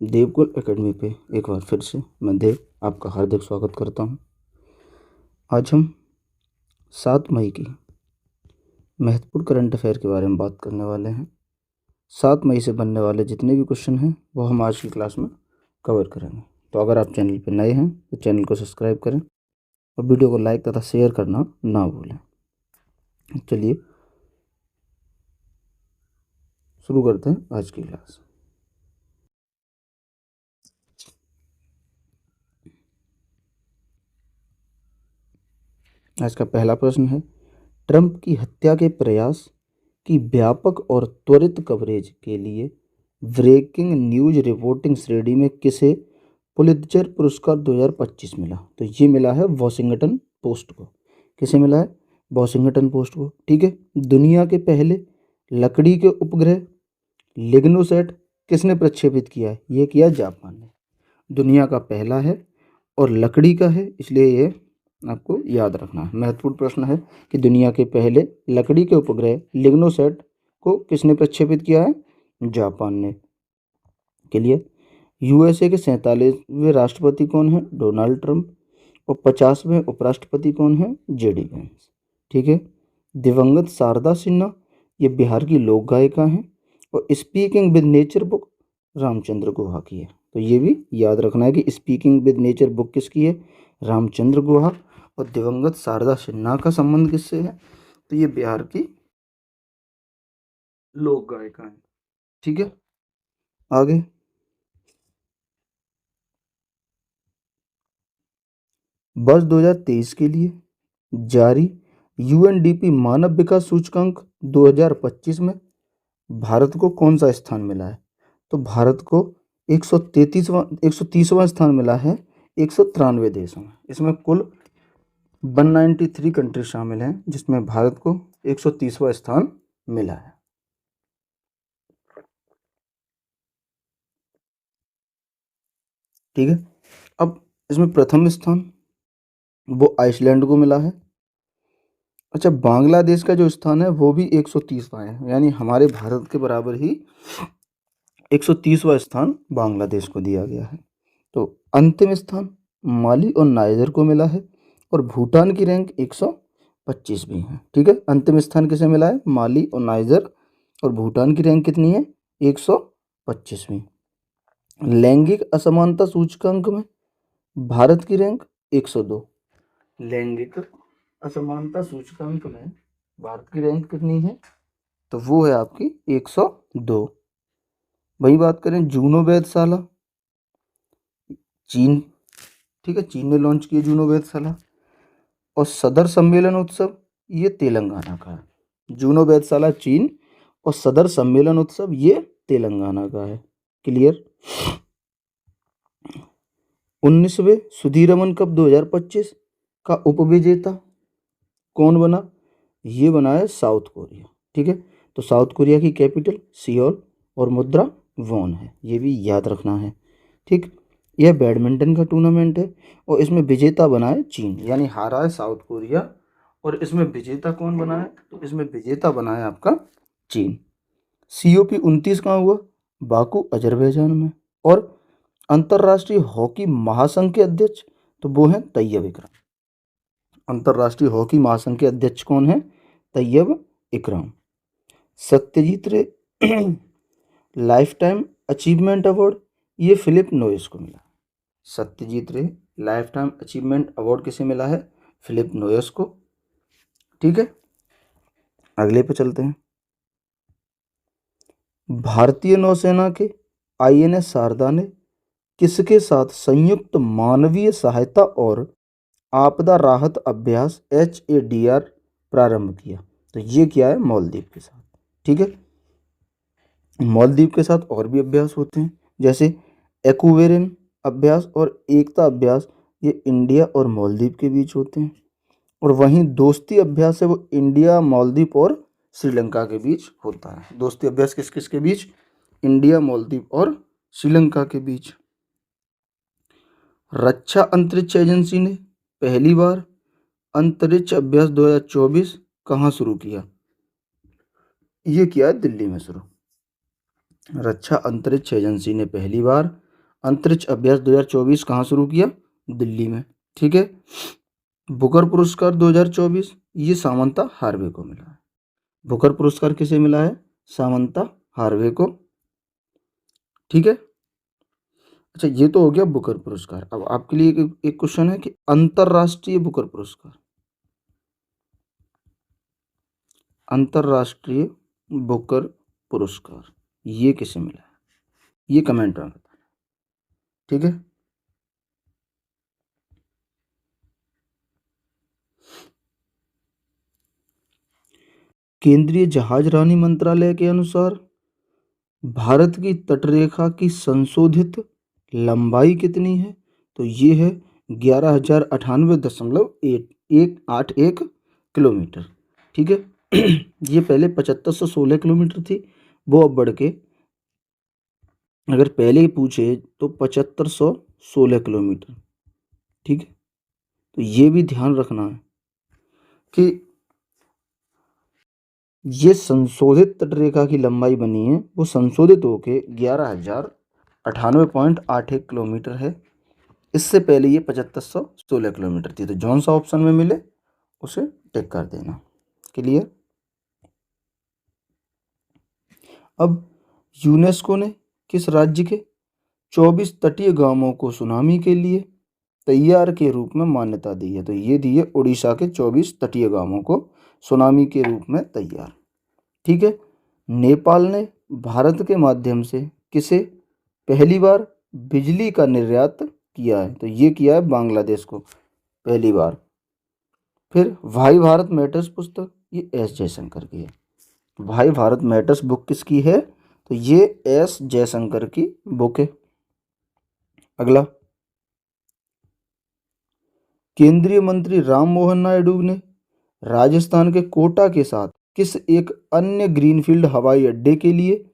देवकुल academy पे एक बार फिर से मैं देव आपका हार्दिक स्वागत करता हूँ। आज हम 7 मई की महत्वपूर्ण करंट अफेयर के बारे में बात करने वाले हैं। 7 मई से बनने वाले जितने भी क्वेश्चन हैं वो हम आज की क्लास में कवर करेंगे। तो अगर आप चैनल पर नए हैं तो चैनल को सब्सक्राइब करें और वीडियो को लाइक तथा शेयर करना ना भूलें। चलिए शुरू करते हैं आज की क्लास। आज का पहला प्रश्न है, ट्रंप की हत्या के प्रयास की व्यापक और त्वरित कवरेज के लिए ब्रेकिंग न्यूज रिपोर्टिंग श्रेणी में किसे पुलित्जर पुरस्कार 2025 मिला? तो ये मिला है वॉशिंगटन पोस्ट को। किसे मिला है? वॉशिंगटन पोस्ट को। ठीक है। दुनिया के पहले लकड़ी के उपग्रह लिग्नोसैट किसने प्रक्षेपित किया है? ये किया जापान ने। दुनिया का पहला है और लकड़ी का है, इसलिए ये आपको याद रखना है। महत्वपूर्ण प्रश्न है कि दुनिया के पहले लकड़ी के उपग्रह लिग्नोसैट को किसने प्रक्षेपित किया है? जापान ने। क्लियर। यूएसए के 47वें राष्ट्रपति कौन है? Donald Trump. और 50वें उपराष्ट्रपति कौन है? JD Vance. ठीक है। दिवंगत शारदा सिन्हा ये बिहार की लोक गायिका हैं। और speaking with nature book Ramachandra Guha की है। तो ये भी याद रखना है कि स्पीकिंग विद नेचर बुक किसकी है? रामचंद्र गुहा। और दिवंगत शारदा सिन्हा का संबंध किससे है? तो ये बिहार की लोक गायिका है। ठीक है। आगे वर्ष 2023 के लिए जारी यूएनडीपी मानव विकास सूचकांक 2025 में भारत को कौन सा स्थान मिला है? तो भारत को 130वां स्थान मिला है 193 देशों में। इसमें कुल 193 कंट्री शामिल हैं, जिसमें भारत को 130वां स्थान मिला है। ठीक है। अब इसमें प्रथम स्थान वो आइसलैंड को मिला है। अच्छा, बांग्लादेश का जो स्थान है वो भी 130वां है, यानी हमारे भारत के बराबर ही 130वां स्थान बांग्लादेश को दिया गया है। तो अंतिम स्थान माली और नाइजर को मिला है। और भूटान की रैंक 125 भी है। ठीक है। अंतिम स्थान किसे मिला है? माली और नाइजर। और भूटान की रैंक कितनी है? 125वीं। लैंगिक असमानता सूचकांक में भारत की रैंक 102। लैंगिक असमानता सूचकांक में भारत की रैंक कितनी है? तो वो है आपकी 102। वही बात करें जूनो वेधशाला, चीन। ठीक है, चीन ने लॉन्च किया जूनो वेधशाला। और सदर सम्मेलन उत्सव ये तेलंगाना का है। जूनो वेधशाला चीन और सदर सम्मेलन उत्सव ये तेलंगाना का है। क्लियर। 19वें सुधीरमन कप 2025 का उपविजेता कौन बना? ये बना है साउथ कोरिया। ठीक है। तो साउथ कोरिया की कैपिटल सियोल और मुद्रा वॉन है, ये भी याद रखना है। ठीक। यह बैडमिंटन का टूर्नामेंट है और इसमें विजेता बना है चीन, यानी हारा है साउथ कोरिया। और इसमें विजेता कौन बना है? तो इसमें विजेता बना है आपका चीन। COP 29 कहाँ हुआ? बाकू अजरबैजान में। और अंतर्राष्ट्रीय हॉकी महासंघ के अध्यक्ष तो वो हैं तैयब इकराम। अंतर्राष्ट्रीय हॉकी महासंघ के अध्यक्ष कौन है? तैयब इकराम। सत्यजीत रे लाइफ टाइम अचीवमेंट अवार्ड ये फिलिप नोयस को मिला। सत्यजीत रे लाइफ टाइम अचीवमेंट अवार्ड किसे मिला है? फिलिप नोयस को। ठीक है। अगले पे चलते हैं। भारतीय नौसेना के INS शारदा ने किसके साथ संयुक्त मानवीय सहायता और आपदा राहत अभ्यास HADR प्रारंभ किया? तो ये क्या है? मालदीव के साथ। ठीक है। मालदीव के साथ और भी अभ्यास होते हैं, जैसे एक्वेरियन अभ्यास और एकता अभ्यास, ये इंडिया और मालदीव के बीच होते हैं। और वहीं दोस्ती अभ्यास है वो इंडिया, मालदीव और श्रीलंका के बीच होता है। दोस्ती अभ्यास किस किस के बीच? इंडिया, मालदीव और श्रीलंका के बीच। रक्षा अंतरिक्ष एजेंसी ने पहली बार अंतरिक्ष अभ्यास 2024 कहाँ शुरू किया? ये किया है दिल्ली में शुरू। रक्षा अंतरिक्ष एजेंसी ने पहली बार अंतरिक्ष अभ्यास 2024 कहाँ शुरू किया? दिल्ली में। ठीक है। बुकर पुरस्कार 2024 ये सामंता हार्वे को मिला है। बुकर पुरस्कार किसे मिला है? सामंता हार्वे को। ठीक है। अच्छा, ये तो हो गया बुकर पुरस्कार। अब आपके लिए एक क्वेश्चन है कि अंतरराष्ट्रीय बुकर पुरस्कार, अंतरराष्ट्रीय बुकर पुरस्कार ये किसे मिला है? ये कमेंट में बताना। ठीक है। केंद्रीय जहाज रानी मंत्रालय के अनुसार भारत की तटरेखा की संशोधित लंबाई कितनी है? तो ये है 11,098.181 किलोमीटर। ठीक है। ये पहले 7516 किलोमीटर थी, वो अब बढ़ के, अगर पहले पूछे तो 7516 किलोमीटर। ठीक है। तो ये भी ध्यान रखना है कि ये संशोधित तटरेखा की लंबाई बनी है, वो संशोधित होके 11,098.81 किलोमीटर है। इससे पहले ये 7516 किलोमीटर थी। तो जौन सा ऑप्शन में मिले उसे टिक कर देना। क्लियर। अब यूनेस्को ने किस राज्य के 24 तटीय गांवों को सुनामी के लिए तैयार के रूप में मान्यता दी है? तो ये दी है उड़ीसा के 24 तटीय गांवों को सुनामी के रूप में तैयार। ठीक है। नेपाल ने भारत के माध्यम से किसे पहली बार बिजली का निर्यात किया है? तो ये किया है बांग्लादेश को पहली बार। फिर भाई भारत मैटर्स पुस्तक ये एस जयशंकर की है। भाई भारत मैटर्स बुक किसकी है? तो ये एस जयशंकर की बुक है। अगला, केंद्रीय मंत्री राम मोहन नायडू ने राजस्थान के कोटा के साथ किस एक अन्य ग्रीनफील्ड हवाई अड्डे के लिए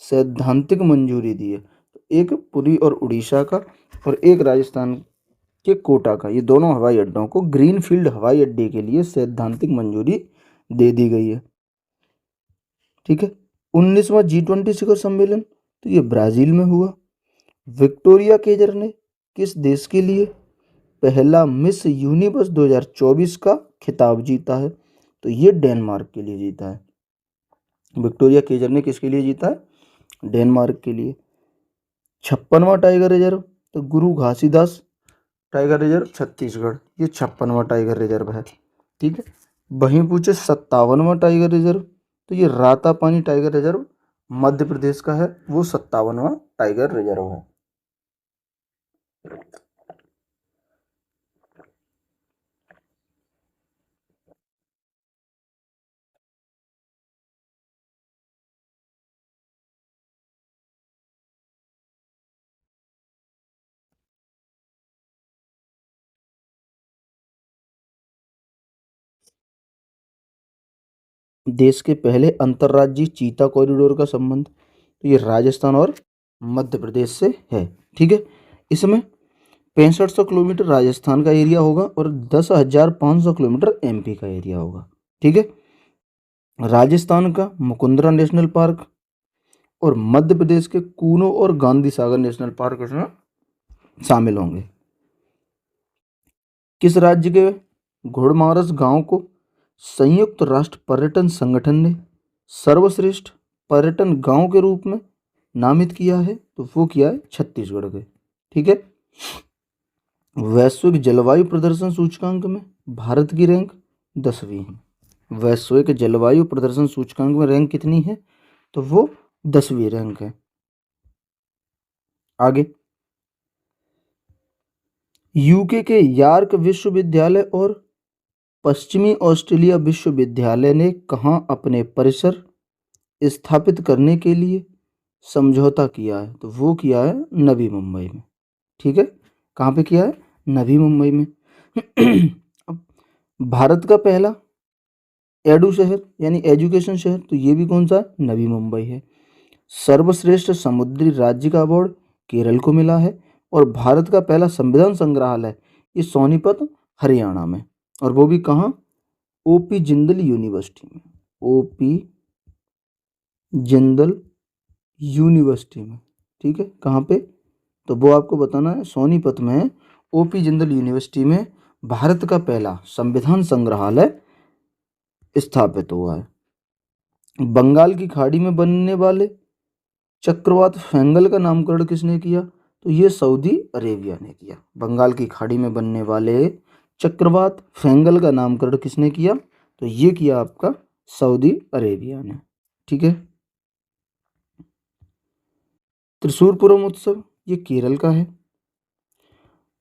सैद्धांतिक मंजूरी दी है? तो एक पुरी और उड़ीसा का और एक राजस्थान के कोटा का, ये दोनों हवाई अड्डों को ग्रीनफील्ड हवाई अड्डे के लिए सैद्धांतिक मंजूरी दे दी गई है। ठीक है। 19वां G20 शिखर सम्मेलन तो ये ब्राजील में हुआ। विक्टोरिया केजर ने किस देश के लिए पहला मिस यूनिवर्स 2024 का खिताब जीता है? तो ये डेनमार्क के लिए जीता है। विक्टोरिया केजर ने किसके लिए जीता है? डेनमार्क के लिए। 56वां टाइगर रिजर्व तो गुरु घासीदास टाइगर रिजर्व छत्तीसगढ़, ये 56वां टाइगर रिजर्व है। ठीक है। वहीं पूछे 57वां टाइगर रिजर्व तो ये रातापानी टाइगर रिजर्व मध्य प्रदेश का है, वो 57वां टाइगर रिजर्व है। देश के पहले अंतर्राज्यीय चीता कॉरिडोर का संबंध तो ये राजस्थान और मध्य प्रदेश से है। ठीक है। इसमें 6500 किलोमीटर राजस्थान का एरिया होगा और 10,500 किलोमीटर MP का एरिया होगा। ठीक है। राजस्थान का मुकुंदरा नेशनल पार्क और मध्य प्रदेश के कूनो और गांधी सागर नेशनल पार्क इसमें शामिल होंगे। किस राज्य के घोड़मारस गांव को संयुक्त राष्ट्र पर्यटन संगठन ने सर्वश्रेष्ठ पर्यटन गांव के रूप में नामित किया है? तो वो किया है छत्तीसगढ़ के। ठीक है। वैश्विक जलवायु प्रदर्शन सूचकांक में भारत की रैंक 10वीं है। वैश्विक जलवायु प्रदर्शन सूचकांक में रैंक कितनी है? तो वो 10वीं रैंक है। आगे, यूके के यॉर्क विश्वविद्यालय और पश्चिमी ऑस्ट्रेलिया विश्वविद्यालय ने कहाँ अपने परिसर स्थापित करने के लिए समझौता किया है? तो वो किया है नवी मुंबई में। ठीक है। कहाँ पे किया है? नवी मुंबई में। अब भारत का पहला एडू शहर यानी एजुकेशन शहर तो ये भी कौन सा है? नवी मुंबई है। सर्वश्रेष्ठ समुद्री राज्य का अवार्ड केरल को मिला है और भारत का पहला संविधान संग्रहालय ये सोनीपत हरियाणा में, और वो भी कहाँ? OP जिंदल यूनिवर्सिटी में। OP जिंदल यूनिवर्सिटी में। ठीक है। कहाँ पे? तो वो आपको बताना है। सोनीपत में ओपी जिंदल यूनिवर्सिटी में भारत का पहला संविधान संग्रहालय स्थापित हुआ है। बंगाल की खाड़ी में बनने वाले चक्रवात फेंगल का नामकरण किसने किया? तो ये सऊदी अरेबिया ने किया। बंगाल की खाड़ी में बनने वाले चक्रवात फेंगल का नामकरण किसने किया? तो ये किया आपका सऊदी अरेबिया ने। ठीक है। त्रिशूरपुरम उत्सव ये केरल का है।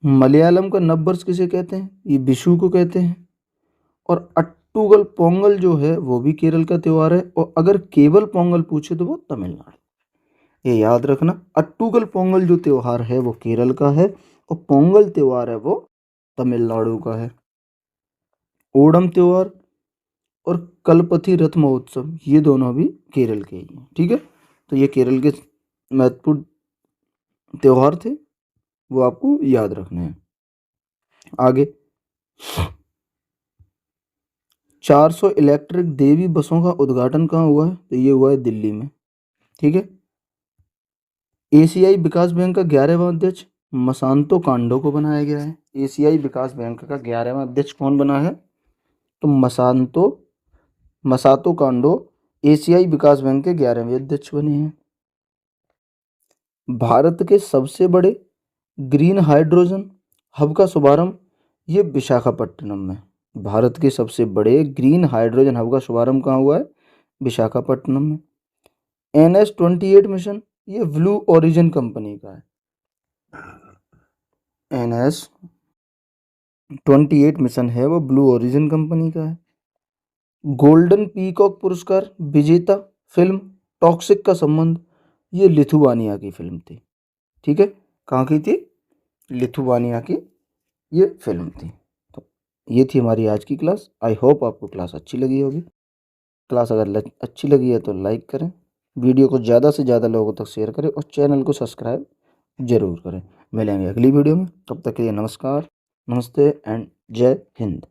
मलयालम का नववर्ष किसे कहते हैं? ये विशु को कहते हैं। और अट्टूगल पोंगल जो है वो भी केरल का त्योहार है। और अगर केवल पोंगल पूछे तो वो तमिलनाडु। ये याद रखना, अट्टूगल पोंगल जो त्योहार है वो केरल का है और पोंगल त्योहार है वो तमिलनाडु का है। ओणम त्योहार और कलपथी रथ महोत्सव ये दोनों भी केरल के ही हैं। ठीक है। तो ये केरल के महत्वपूर्ण त्योहार थे, वो आपको याद रखने हैं। आगे 400 इलेक्ट्रिक देवी बसों का उद्घाटन कहाँ हुआ है? तो ये हुआ है दिल्ली में। ठीक है। एशियाई विकास बैंक का 11वां अध्यक्ष मसांतो कांडो को बनाया गया है। एशियाई विकास बैंक का 11वां अध्यक्ष कौन बना है? तो मसातो कांडो एशियाई विकास बैंक के 11वें अध्यक्ष बने हैं। भारत के सबसे बड़े ग्रीन हाइड्रोजन हब का शुभारंभ ये विशाखापट्टनम में। भारत के सबसे बड़े ग्रीन हाइड्रोजन हब का शुभारंभ कहाँ हुआ है? विशाखापट्टनम में। NS-28 मिशन ये ब्लू ओरिजिन कंपनी का है। NS-28 मिशन है वो ब्लू ओरिजिन कंपनी का है। गोल्डन पीकॉक पुरस्कार विजेता फिल्म टॉक्सिक का संबंध ये लिथुआनिया की फिल्म थी। ठीक है। कहाँ की थी? लिथुआनिया की ये फिल्म थी। तो ये थी हमारी आज की क्लास। आई होप आपको क्लास अच्छी लगी होगी। क्लास अगर अच्छी लगी है तो लाइक करें, वीडियो को ज़्यादा से ज़्यादा लोगों तक शेयर करें और चैनल को सब्सक्राइब जरूर करें। मिलेंगे अगली वीडियो में, तब तक के लिए नमस्कार, नमस्ते एंड जय हिंद।